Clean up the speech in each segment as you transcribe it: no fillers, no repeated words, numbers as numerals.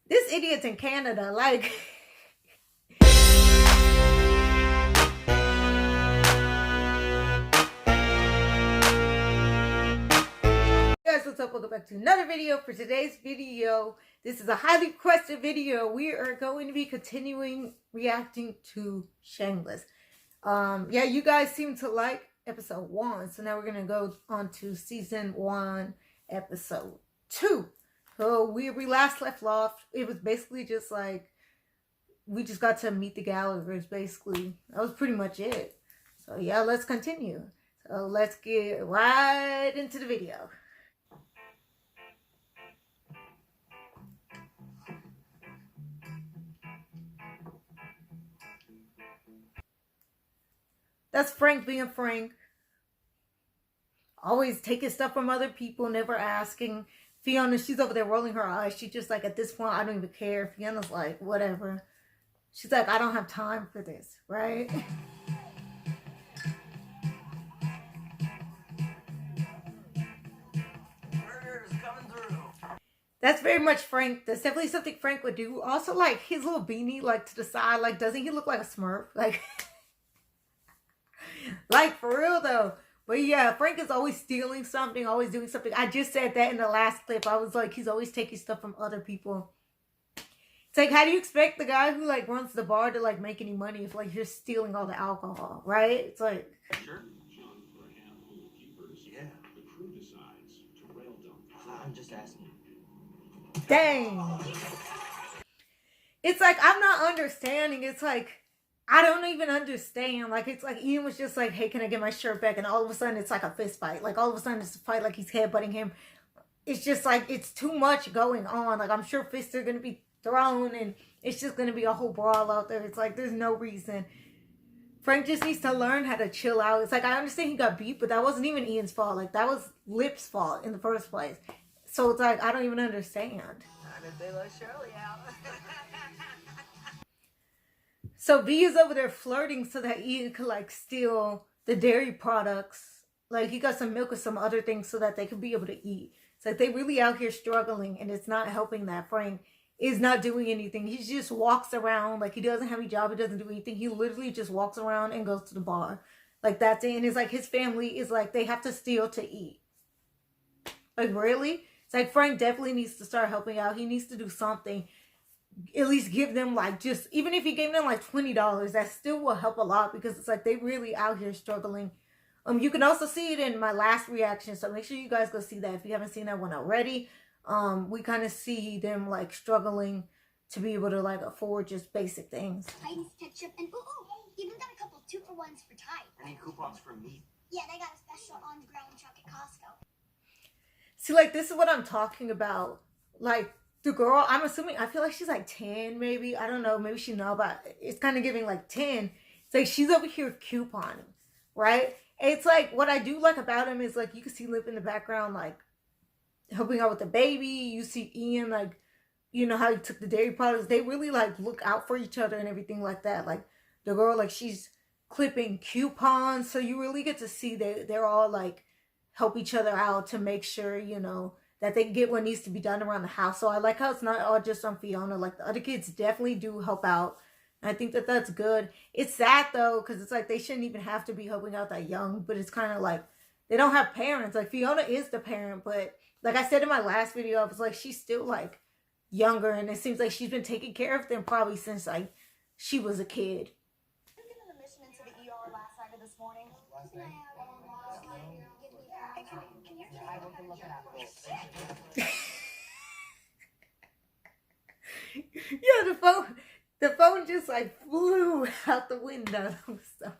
This idiot's in Canada, like. Guys, what's up? Welcome back to another video. For today's video, this is a highly requested video. We are going to be continuing reacting to Shameless. Yeah, you guys seem to like episode 1, so now we're gonna go on to season 1, episode 2. So we last left off, it was basically just like we just got to meet the Gallaghers. Basically, that was pretty much it. So yeah, let's continue. So let's get right into the video. That's Frank being Frank. Always taking stuff from other people, never asking. Fiona, she's over there rolling her eyes. She's just like, at this point, I don't even care. Fiona's like, whatever. She's like, I don't have time for this, right? Murder's coming through. That's very much Frank. That's definitely something Frank would do. Also, like, his little beanie, like, to the side. Like, doesn't he look like a Smurf? Like... Like, for real, though. But yeah, Frank is always stealing something, always doing something. I just said that in the last clip. I was like, he's always taking stuff from other people. It's like, how do you expect the guy who, like, runs the bar to, like, make any money if, like, you're stealing all the alcohol, right? It's like... Sure. Yeah. The crew decides to rail dump. I'm just asking. Dang. It's like, I'm not understanding. It's like... I don't even understand. Like, it's like Ian was just like, hey, can I get my shirt back? And all of a sudden, it's like a fist fight. Like, all of a sudden, it's a fight like he's headbutting him. It's just like, it's too much going on. Like, I'm sure fists are going to be thrown. And it's just going to be a whole brawl out there. It's like, there's no reason. Frank just needs to learn how to chill out. It's like, I understand he got beat, but that wasn't even Ian's fault. Like, that was Lip's fault in the first place. So it's like, I don't even understand. How did they let Shirley out? So V is over there flirting so that Ian could, like, steal the dairy products. Like, he got some milk or some other things so that they could be able to eat. It's like they really out here struggling, and it's not helping that Frank is not doing anything. He just walks around. Like, he doesn't have a job. He doesn't do anything. He literally just walks around and goes to the bar. Like, that's it. And it's like his family is like, they have to steal to eat. Like, really? It's like Frank definitely needs to start helping out. He needs to do something. At least give them, like, just, even if he gave them like $20, that still will help a lot, because it's like they really out here struggling. You can also see it in my last reaction, so make sure you guys go see that if you haven't seen that one already. We kind of see them, like, struggling to be able to, like, afford just basic things. Titans, ketchup, and even got a couple 2-for-1s for Tide. Any coupons for me? Yeah, they got a special on the ground truck at Costco. See, like, this is what I'm talking about. Like, the girl, I'm assuming, I feel like she's like 10, maybe. I don't know. Maybe she know, but it's kind of giving like 10. It's like she's over here couponing, right? It's like, what I do like about him is, like, you can see Lip in the background, like, helping out with the baby. You see Ian, like, you know how he took the dairy products. They really, like, look out for each other and everything like that. Like, the girl, like, she's clipping coupons. So you really get to see they're all, like, help each other out to make sure, you know, that they get what needs to be done around the house. So I like how it's not all just on Fiona. Like, the other kids definitely do help out. And I think that that's good. It's sad, though, because it's like they shouldn't even have to be helping out that young. But it's kind of like they don't have parents. Like, Fiona is the parent. But like I said in my last video, I was like, she's still, like, younger. And it seems like she's been taking care of them probably since, like, she was a kid. You given the mission into the ER last night or this morning? Last night? I will look it up. Yeah, the phone just, like, flew out the window. So,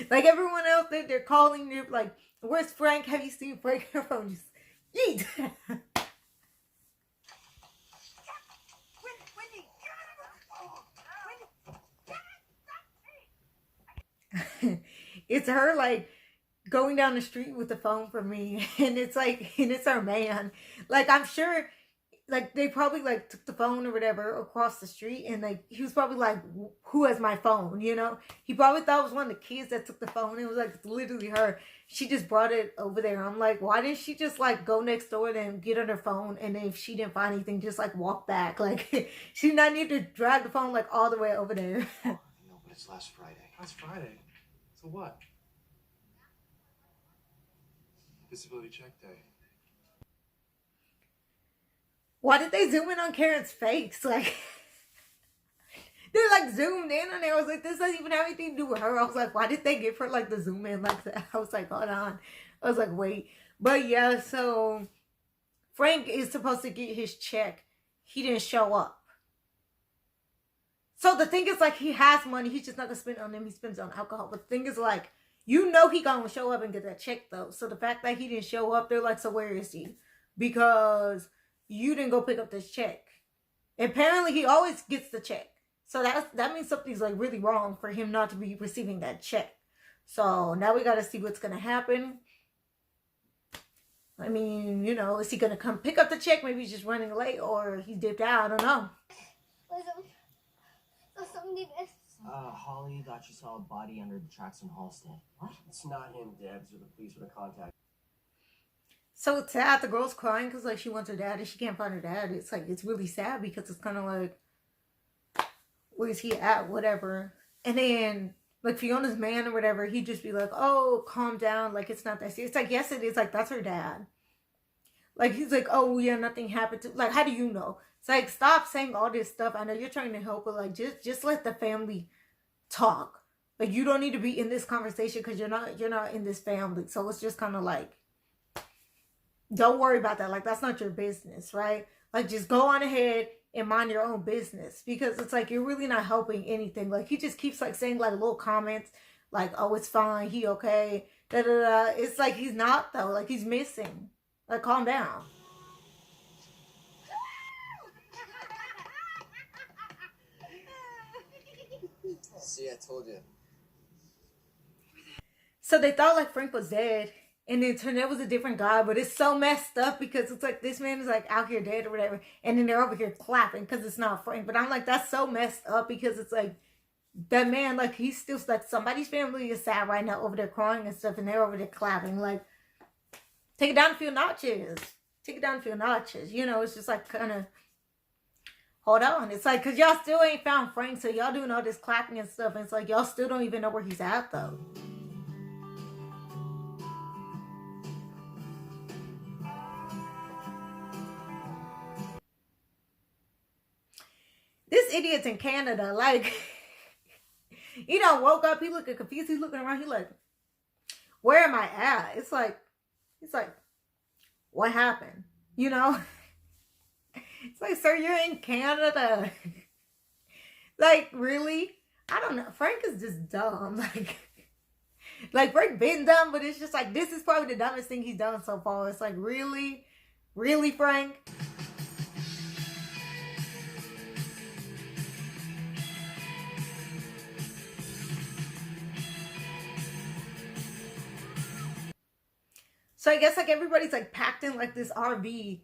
like, everyone else, they're calling, they're like, where's Frank? Have you seen Frank? Her phone just, yeet. It's her, like, going down the street with the phone for me, and it's like, and it's our man. Like, I'm sure like they probably like took the phone or whatever across the street, and like he was probably like, who has my phone, you know? He probably thought it was one of the kids that took the phone. It was like literally her. She just brought it over there. I'm like, why didn't she just like go next door and get on her phone, and then if she didn't find anything, just like walk back? Like she did not need to drag the phone like all the way over there. I know, but it's last Friday. Last Friday? So what? Disability check day. Why did they zoom in on Karen's face? Like, they like zoomed in on there. I was like, this doesn't even have anything to do with her. I was like, why did they give her like the zoom in like that? I was like, hold on. I was like, wait. But yeah, so Frank is supposed to get his check. He didn't show up. So the thing is, like, he has money. He's just not going to spend it on him. He spends it on alcohol. But the thing is, like, you know he going to show up and get that check, though. So the fact that he didn't show up, they're like, so where is he? Because you didn't go pick up this check. Apparently, he always gets the check. So that means something's like really wrong for him not to be receiving that check. So now we got to see what's going to happen. I mean, you know, is he going to come pick up the check? Maybe he's just running late, or he dipped out. I don't know. Holly thought she saw a body under the tracks in Halsted. What? It's not him, Debs, or the police would have contacted. So it's sad. The girl's crying because like she wants her dad and she can't find her dad. It's like, it's really sad because it's kind of like, where's he at? Whatever. And then like Fiona's man or whatever, he'd just be like, oh, calm down. Like, it's not that serious. It's like, yes, it is. Like, that's her dad. Like, he's like, oh yeah, nothing happened to, like, how do you know? It's like, stop saying all this stuff. I know you're trying to help, but like, just let the family talk. Like, you don't need to be in this conversation because you're not in this family. So it's just kind of like, don't worry about that. Like, that's not your business, right? Like, just go on ahead and mind your own business, because it's like, you're really not helping anything. Like, he just keeps like saying like little comments like, oh, it's fine, he okay, da da da. It's like, he's not though. Like, he's missing. Like, calm down. See, I told you. So they thought like Frank was dead, and then turned out it was a different guy. But it's so messed up because it's like, this man is like out here dead or whatever, and then they're over here clapping because it's not Frank. But I'm like, that's so messed up because it's like, that man, like, he's still like, somebody's family is sad right now over there crying and stuff, and they're over there clapping. Like, take it down a few notches. Take it down a few notches. You know, it's just like, kind of, hold on. It's like, because y'all still ain't found Frank, so y'all doing all this clapping and stuff, and it's like, y'all still don't even know where he's at though. This idiot's in Canada, like, he done woke up, he looking confused, he's looking around, he like, where am I at? It's like, what happened? You know? It's like, sir, you're in Canada. Like, really? I don't know. Frank is just dumb. Like Frank been dumb, but it's just like, this is probably the dumbest thing he's done so far. It's like, really? Really, Frank? So I guess like everybody's like packed in like this RV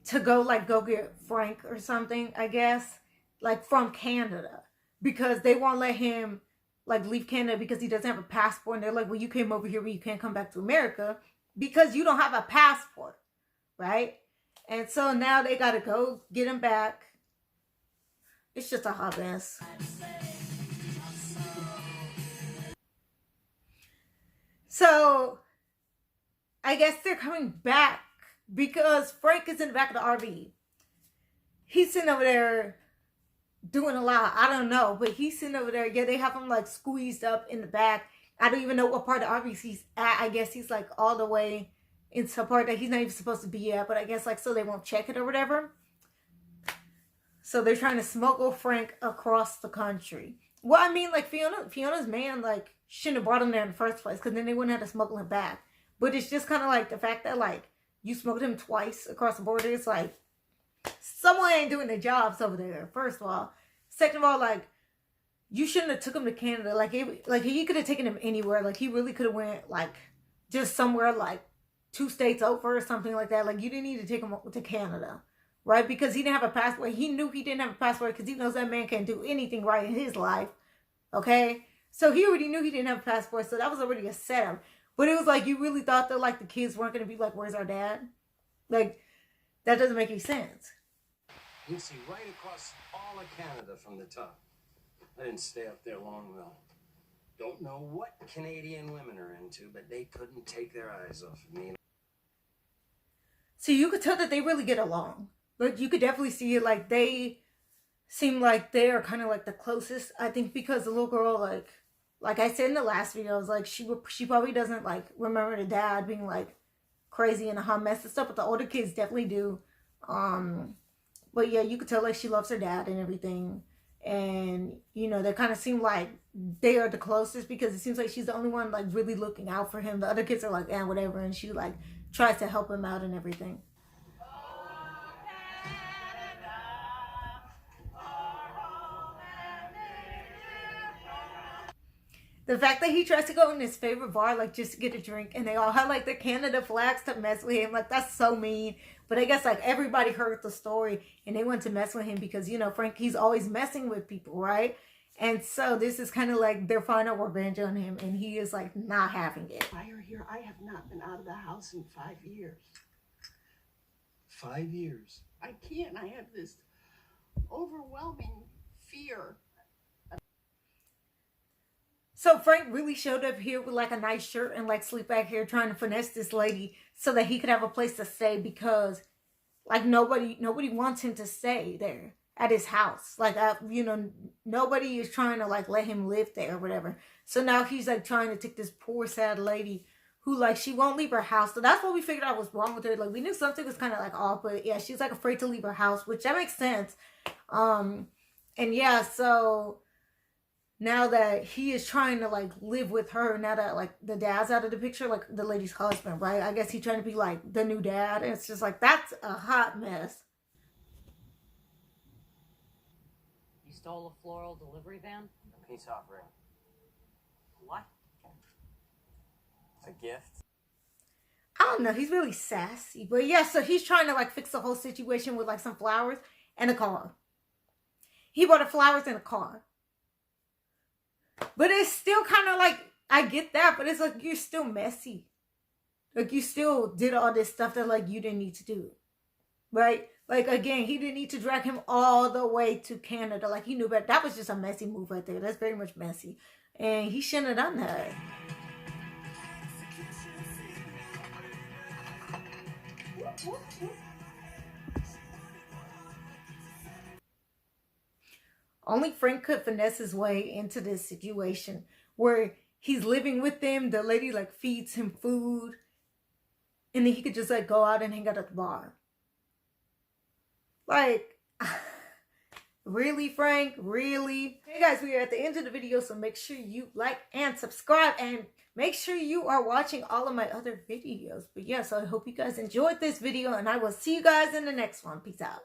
to go get Frank or something, I guess, like from Canada, because they won't let him like leave Canada because he doesn't have a passport. And they're like, well, you came over here, but you can't come back to America because you don't have a passport, right? And so now they got to go get him back. It's just a hot mess. So I guess they're coming back because Frank is in the back of the RV. He's sitting over there doing a lot. I don't know, but he's sitting over there. Yeah, they have him like squeezed up in the back. I don't even know what part of the RV he's at. I guess he's like all the way into a part that he's not even supposed to be at, but I guess like so they won't check it or whatever. So they're trying to smuggle Frank across the country. Well, I mean, like Fiona's man like shouldn't have brought him there in the first place, because then they wouldn't have to smuggle him back. But it's just kind of like the fact that like you smuggled him twice across the border. It's like, someone ain't doing their jobs over there, first of all. Second of all, like, you shouldn't have took him to Canada. Like, he could have taken him anywhere. Like, he really could have went, like, just somewhere, like, 2 states over or something like that. Like, you didn't need to take him to Canada, right? Because he didn't have a passport. He knew he didn't have a passport because he knows that man can't do anything right in his life. Okay? So he already knew he didn't have a passport, so that was already a setup. But it was like, you really thought that, like, the kids weren't going to be like, where's our dad? Like, that doesn't make any sense. You can see right across all of Canada from the top. I didn't stay up there long, though. Don't know what Canadian women are into, but they couldn't take their eyes off of me. So you could tell that they really get along. Like, you could definitely see it, like, they seem like they are kind of like the closest. I think because the little girl, like I said in the last video, I was like, she probably doesn't, like, remember the dad being, like, crazy and a hot mess and stuff, but the older kids definitely do. But yeah, you could tell, like, she loves her dad and everything. And, you know, they kind of seem like they are the closest because it seems like she's the only one, like, really looking out for him. The other kids are like, eh, whatever. And she, like, tries to help him out and everything. The fact that he tries to go in his favorite bar, like, just to get a drink, and they all have, like, the Canada flags to mess with him. Like, that's so mean. But I guess, like, everybody heard the story, and they went to mess with him because, you know, Frank, he's always messing with people, right? And so this is kind of like their final revenge on him, and he is, like, not having it. Fire here. I have not been out of the house in 5 years. 5 years. I can't. I have this overwhelming fear. So Frank really showed up here with, like, a nice shirt and, like, sleep back here trying to finesse this lady so that he could have a place to stay because, like, nobody wants him to stay there at his house. Like, you know, nobody is trying to, like, let him live there or whatever. So now he's, like, trying to take this poor, sad lady who, like, she won't leave her house. So that's what we figured out was wrong with her. Like, we knew something was kind of, like, off, but yeah, she's, like, afraid to leave her house, which that makes sense. And yeah, so now that he is trying to, like, live with her, now that, like, the dad's out of the picture, like, the lady's husband, right? I guess he's trying to be, like, the new dad. And it's just, like, that's a hot mess. You stole a floral delivery van? A peace offering. What? A gift. I don't know. He's really sassy. But yeah, so he's trying to, like, fix the whole situation with, like, some flowers and a car. He bought the flowers and a car. But it's still kind of like, I get that, but it's like, you're still messy. Like, you still did all this stuff that, like, you didn't need to do. Right? Like, again, he didn't need to drag him all the way to Canada. Like, he knew better. That was just a messy move right there. That's very much messy. And he shouldn't have done that. Only Frank could finesse his way into this situation where he's living with them. The lady, like, feeds him food. And then he could just, like, go out and hang out at the bar. Like, really, Frank? Really? Hey, guys, we are at the end of the video, so make sure you like and subscribe. And make sure you are watching all of my other videos. But yeah, so I hope you guys enjoyed this video. And I will see you guys in the next one. Peace out.